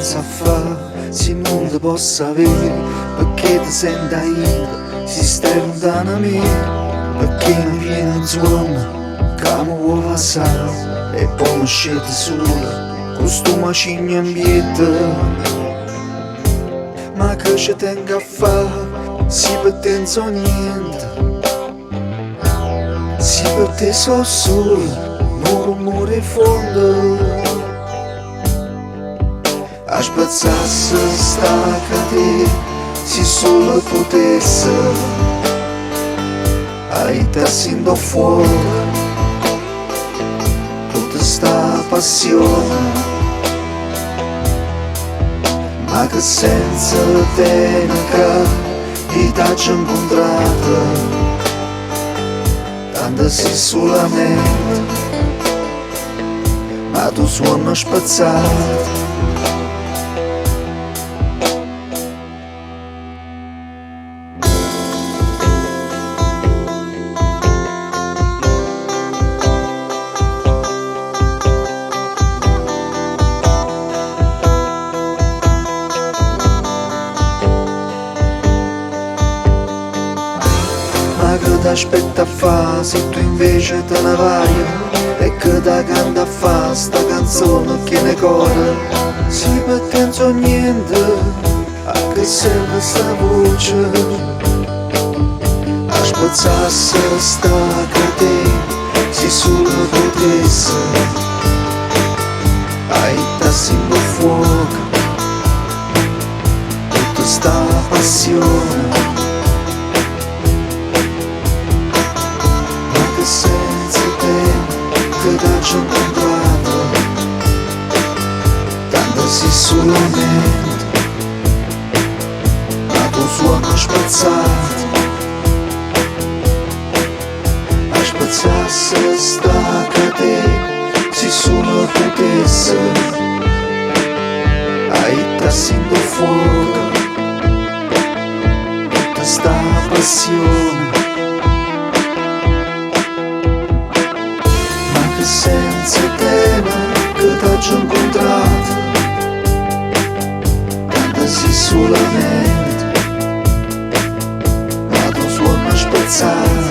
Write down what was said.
sa fa, se non ti posso avere, perché ti senti aiuto, si stai lontano a me, perché mi viene un suono, che mi vuoi passare, e poi mi scende sola, con sto macigno in piedi. Ma che ci tengo a fare, se per te non so niente, se per te so solo, un rumore fondo. A spezzarsi sta cadere, se solo potesse, ai tassi do fuoco, tutta sta passione. Ma che senza te che t'ho incontrata, tanto sei solamente, ma tu suono spazzato. Ma che t'aspetta a fa se tu invece te ne vai, e che da canta a fa sta canzone che ne corre, se per te non so niente, a che serve sta voce, a spezzarsi sta cadere, se solo potesse, ai tassi in fuoco, tutta sta passione. Senza te che t'ho incontrato, tanto sei solamente, ma tu suono spazzato. A spazzarsi sta cadere, se solo potesse, ai tassi do fuoco, tutta sta passione. Senza te che t'ho incontrato, tanto sei solamente, ma tu suono spezzato.